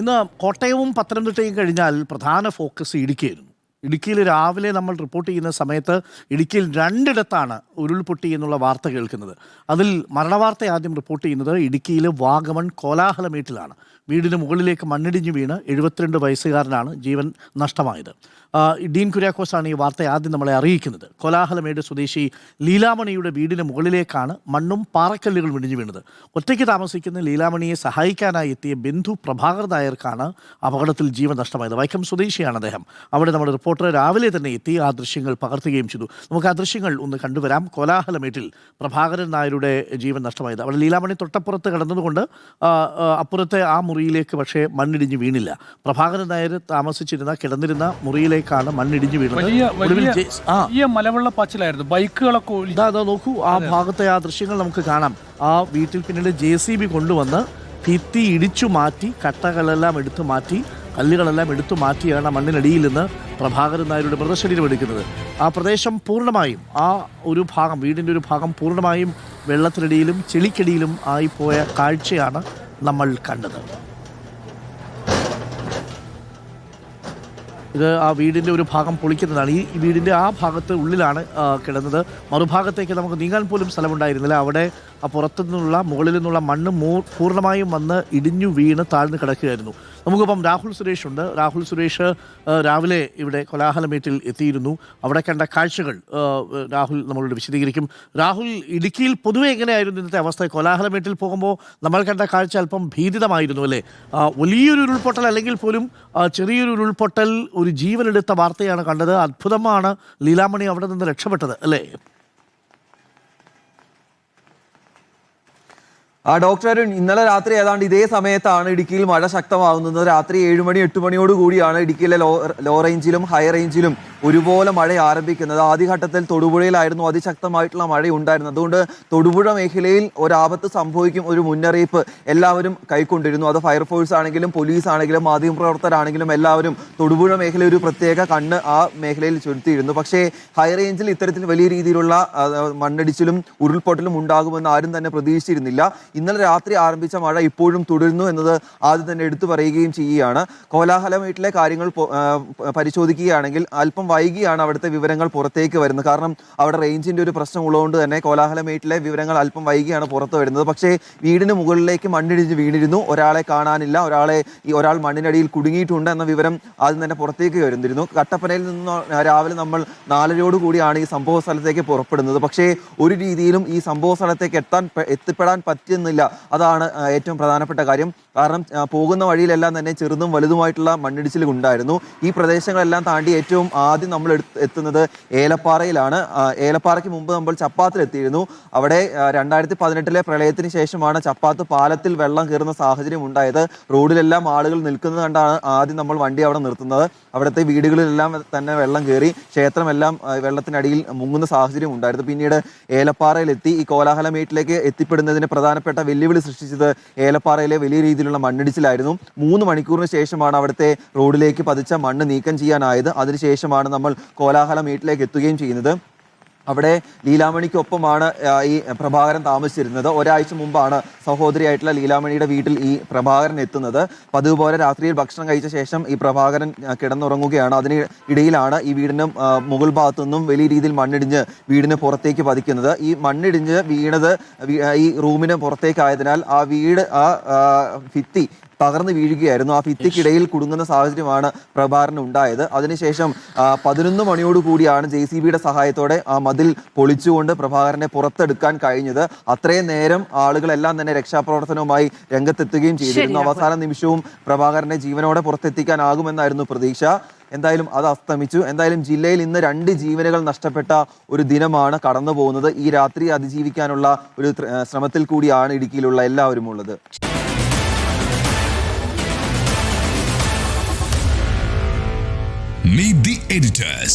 ഇന്ന് കോട്ടയവും പത്തനംതിട്ടയും കഴിഞ്ഞാൽ പ്രധാന ഫോക്കസ് ഇടുക്കിയായിരുന്നു. ഇടുക്കിയിൽ രാവിലെ നമ്മൾ റിപ്പോർട്ട് ചെയ്യുന്ന സമയത്ത് ഇടുക്കിയിൽ 2 ഇടത്താണ് ഉരുൾപൊട്ടി എന്നുള്ള വാർത്ത കേൾക്കുന്നത്. അതിൽ മരണവാർത്ത ആദ്യം റിപ്പോർട്ട് ചെയ്യുന്നത് ഇടുക്കിയിലെ വാഗമൺ കോലാഹലമേട്ടിലാണ്. വീടിന് മുകളിലേക്ക് മണ്ണിടിഞ്ഞു വീണ് 72 വയസ്സുകാരനാണ് ജീവൻ നഷ്ടമായത്. ഡീൻ കുര്യാക്കോസാണ് ഈ വാർത്ത ആദ്യം നമ്മളെ അറിയിക്കുന്നത്. കോലാഹലമേട് സ്വദേശി ലീലാമണിയുടെ വീടിന് മുകളിലേക്കാണ് മണ്ണും പാറക്കല്ലുകളും ഇടിഞ്ഞു വീണത്. ഒറ്റയ്ക്ക് താമസിക്കുന്ന ലീലാമണിയെ സഹായിക്കാനായി എത്തിയ ബന്ധു പ്രഭാകർ നായർക്കാണ് അപകടത്തിൽ ജീവൻ നഷ്ടമായത്. വൈക്കം സ്വദേശിയാണ് അദ്ദേഹം. അവിടെ നമ്മുടെ റിപ്പോർട്ടർ രാവിലെ തന്നെ എത്തി ആ ദൃശ്യങ്ങൾ പകർത്തുകയും ചെയ്തു. നമുക്ക് ആ ദൃശ്യങ്ങൾ ഒന്ന് കണ്ടുവരാം. കോലാഹലമേട്ടിൽ പ്രഭാകരൻ നായരുടെ ജീവൻ നഷ്ടമായത്. അവിടെ ലീലാമണി തൊട്ടപ്പുറത്ത് കിടന്നതുകൊണ്ട് അപ്പുറത്തെ ആ മുറിയിലേക്ക് പക്ഷേ മണ്ണിടിഞ്ഞ് വീണില്ല. പ്രഭാകരൻ നായർ താമസിച്ചിരുന്ന കിടന്നിരുന്ന മുറിയിലേക്കാണ് മണ്ണിടിഞ്ഞ് വീണത്. മലവെള്ളപ്പാച്ചിലായിരുന്നു. ബൈക്കുകളൊക്കെ നോക്കൂ, ആ ഭാഗത്തെ ആ ദൃശ്യങ്ങൾ നമുക്ക് കാണാം. ആ വീട്ടിൽ പിന്നീട് JCB കൊണ്ടുവന്ന് ഭിത്തി ഇടിച്ചു മാറ്റി, കട്ടകളെല്ലാം എടുത്തു മാറ്റി, കല്ലുകളെല്ലാം എടുത്തു മാറ്റിയാണ് മണ്ണിനടിയിൽ നിന്ന് പ്രഭാകരൻ നായരുടെ മൃതശരീരം എടുക്കുന്നത്. ആ പ്രദേശം പൂർണ്ണമായും, ആ ഒരു ഭാഗം, വീടിൻ്റെ ഒരു ഭാഗം പൂർണ്ണമായും വെള്ളത്തിനടിയിലും ചെളിക്കടിയിലും ആയിപ്പോയ കാഴ്ചയാണ് നമ്മൾ കണ്ടത്. ഇത് ആ വീടിൻ്റെ ഒരു ഭാഗം പൊളിക്കുന്നതാണ്. ഈ വീടിൻ്റെ ആ ഭാഗത്ത് ഉള്ളിലാണ് കിടന്നത്. മറുഭാഗത്തേക്ക് നമുക്ക് നീങ്ങാൻ പോലും സ്ഥലമുണ്ടായിരുന്നില്ല. അവിടെ ആ പുറത്തു നിന്നുള്ള മുകളിൽ നിന്നുള്ള മണ്ണ് പൂർണ്ണമായും വന്ന് ഇടിഞ്ഞു വീണ് താഴ്ന്നു കിടക്കുകയായിരുന്നു. നമുക്കിപ്പം രാഹുൽ സുരേഷ് ഉണ്ട്. രാഹുൽ സുരേഷ് രാവിലെ ഇവിടെ കോലാഹലമേട്ടിൽ എത്തിയിരുന്നു. അവിടെ കണ്ട കാഴ്ചകൾ രാഹുൽ നമ്മളോട് വിശദീകരിക്കും. രാഹുൽ, ഇടുക്കിയിൽ പൊതുവെ എങ്ങനെയായിരുന്നു ഇന്നത്തെ അവസ്ഥ? കോലാഹലമേട്ടിൽ പോകുമ്പോൾ നമ്മൾ കണ്ട കാഴ്ച അല്പം ഭീതിതമായിരുന്നു അല്ലേ? വലിയൊരു ഉരുൾപൊട്ടൽ അല്ലെങ്കിൽ പോലും ചെറിയൊരു ഉരുൾപൊട്ടൽ, ഒരു ജീവനെടുത്ത വാർത്തയാണ് കണ്ടത്. അത്ഭുതമാണ് ലീലാമണി അവിടെ നിന്ന് രക്ഷപ്പെട്ടത് അല്ലേ? ഡോക്ടർ അരുൺ, ഇന്നലെ രാത്രി ഏതാണ്ട് ഇതേ സമയത്താണ് ഇടുക്കിയിൽ മഴ ശക്തമാകുന്നത്. രാത്രി 7 മണി 8 മണിയോട് കൂടിയാണ് ഇടുക്കിയിലെ ലോ റേഞ്ചിലും ഹൈ റേഞ്ചിലും ഒരുപോലെ മഴ ആരംഭിക്കുന്നത്. ആദ്യഘട്ടത്തിൽ തൊടുപുഴയിലായിരുന്നു അതിശക്തമായിട്ടുള്ള മഴ ഉണ്ടായിരുന്നത്. അതുകൊണ്ട് തൊടുപുഴ മേഖലയിൽ ഒരാപത്ത് സംഭവിക്കും ഒരു മുന്നറിയിപ്പ് എല്ലാവരും കൈക്കൊണ്ടിരുന്നു. അത് ഫയർഫോഴ്സ് ആണെങ്കിലും പോലീസ് ആണെങ്കിലും മാധ്യമപ്രവർത്തകരാണെങ്കിലും എല്ലാവരും തൊടുപുഴ മേഖല ഒരു പ്രത്യേക കണ്ണ് ആ മേഖലയിൽ ചുരുത്തിയിരുന്നു. പക്ഷേ ഹൈ റേഞ്ചിൽ ഇത്തരത്തിൽ വലിയ രീതിയിലുള്ള മണ്ണിടിച്ചിലും ഉരുൾപൊട്ടലും ഉണ്ടാകുമെന്ന് ആരും തന്നെ പ്രതീക്ഷിച്ചിരുന്നില്ല. ഇന്നലെ രാത്രി ആരംഭിച്ച മഴ ഇപ്പോഴും തുടരുന്നു എന്നത് ആദ്യം തന്നെ എടുത്തു പറയുകയും ചെയ്യുകയാണ്. കോലാഹലമേട്ടിലെ കാര്യങ്ങൾ പരിശോധിക്കുകയാണെങ്കിൽ അല്പം വൈകിയാണ് അവിടുത്തെ വിവരങ്ങൾ പുറത്തേക്ക് വരുന്നത്. കാരണം അവിടെ റേഞ്ചിന്റെ ഒരു പ്രശ്നം ഉള്ളതുകൊണ്ട് തന്നെ കോലാഹലമേട്ടിലെ വിവരങ്ങൾ അല്പം വൈകിയാണ് പുറത്തു വരുന്നത്. പക്ഷേ വീടിന് മുകളിലേക്ക് മണ്ണിടിഞ്ഞ് വീണിരുന്നു, ഒരാളെ കാണാനില്ല, ഒരാൾ മണ്ണിനടിയിൽ കുടുങ്ങിയിട്ടുണ്ട് എന്ന വിവരം ആദ്യം തന്നെ പുറത്തേക്ക് വരുന്നിരുന്നു. കട്ടപ്പനയിൽ നിന്ന് രാവിലെ നമ്മൾ 4:30 കൂടിയാണ് ഈ സംഭവ സ്ഥലത്തേക്ക് പുറപ്പെടുന്നത്. പക്ഷേ ഒരു രീതിയിലും ഈ സംഭവ സ്ഥലത്തേക്ക് എത്തിപ്പെടാൻ പറ്റുന്നില്ല. അതാണ് ഏറ്റവും പ്രധാനപ്പെട്ട കാര്യം. കാരണം പോകുന്ന വഴിയിലെല്ലാം തന്നെ ചെറുതും വലുതുമായിട്ടുള്ള മണ്ണിടിച്ചിൽ ഉണ്ടായിരുന്നു. ഈ പ്രദേശങ്ങളെല്ലാം താണ്ടി ഏറ്റവും ആദ്യം നമ്മൾ എത്തുന്നത് ഏലപ്പാറയിലാണ്. ഏലപ്പാറയ്ക്ക് മുമ്പ് നമ്മൾ ചപ്പാത്തിൽ എത്തിയിരുന്നു. അവിടെ 2018 പ്രളയത്തിന് ശേഷമാണ് ചപ്പാത്ത് പാലത്തിൽ വെള്ളം കയറുന്ന സാഹചര്യം ഉണ്ടായത്. റോഡിലെല്ലാം ആളുകൾ നിൽക്കുന്നത് കണ്ടാണ് ആദ്യം നമ്മൾ വണ്ടി അവിടെ നിർത്തുന്നത്. അവിടുത്തെ വീടുകളിലെല്ലാം തന്നെ വെള്ളം കയറി, ക്ഷേത്രമെല്ലാം വെള്ളത്തിനടിയിൽ മുങ്ങുന്ന സാഹചര്യം ഉണ്ടായിരുന്നു. പിന്നീട് ഏലപ്പാറയിലെത്തി. ഈ കോലാഹലമേട്ടിലേക്ക് എത്തിപ്പെടുന്നതിന് പ്രധാനപ്പെട്ട വെല്ലുവിളി സൃഷ്ടിച്ചത് ഏലപ്പാറയിലെ വലിയ രീതിയിലുള്ള മണ്ണിടിച്ചിലായിരുന്നു. 3 മണിക്കൂറിന് ശേഷമാണ് അവിടുത്തെ റോഡിലേക്ക് പതിച്ച മണ്ണ് നീക്കം ചെയ്യാനായത്. അതിനുശേഷമാണ് നമ്മൾ കോലാഹലമേട്ടിലേക്ക് എത്തുകയും ചെയ്യുന്നത്. അവിടെ ലീലാമണിക്കൊപ്പമാണ് ഈ പ്രഭാകരൻ താമസിച്ചിരുന്നത്. ഒരാഴ്ച മുമ്പാണ് സഹോദരിയായിട്ടുള്ള ലീലാമണിയുടെ വീട്ടിൽ ഈ പ്രഭാകരൻ എത്തുന്നത്. പതിവുപോലെ രാത്രിയിൽ ഭക്ഷണം കഴിച്ച ശേഷം ഈ പ്രഭാകരൻ കിടന്നുറങ്ങുകയാണ്. അതിന് ഇടയിലാണ് ഈ വീടിന് മുകൾ ഭാഗത്തു നിന്നും വലിയ രീതിയിൽ മണ്ണിടിഞ്ഞ് വീടിന് പുറത്തേക്ക് പതിക്കുന്നത്. ഈ മണ്ണിടിഞ്ഞ് വീണത് ഈ റൂമിന് പുറത്തേക്കായതിനാൽ ആ വീട് ഭിത്തി തകർന്നു വീഴുകയായിരുന്നു. ആ ഭിത്തിക്കിടയിൽ കുടുങ്ങുന്ന സാഹചര്യമാണ് പ്രഭാകരന് ഉണ്ടായത്. അതിനുശേഷം 11 മണിയോട് കൂടിയാണ് JCBയുടെ സഹായത്തോടെ ആ മതിൽ പൊളിച്ചുകൊണ്ട് പ്രഭാകരനെ പുറത്തെടുക്കാൻ കഴിഞ്ഞത്. അത്രയും നേരം ആളുകളെല്ലാം തന്നെ രക്ഷാപ്രവർത്തനവുമായി രംഗത്തെത്തുകയും ചെയ്തിരുന്നു. അവസാന നിമിഷവും പ്രഭാകരനെ ജീവനോടെ പുറത്തെത്തിക്കാനാകുമെന്നായിരുന്നു പ്രതീക്ഷ. എന്തായാലും അത് അസ്തമിച്ചു. എന്തായാലും ജില്ലയിൽ ഇന്ന് 2 ജീവനുകൾ നഷ്ടപ്പെട്ട ഒരു ദിനമാണ് കടന്നു പോകുന്നത്. ഈ രാത്രി അതിജീവിക്കാനുള്ള ഒരു ശ്രമത്തിൽ കൂടിയാണ് ഇടുക്കിയിലുള്ള എല്ലാവരും ഉള്ളത്. Meet the editors.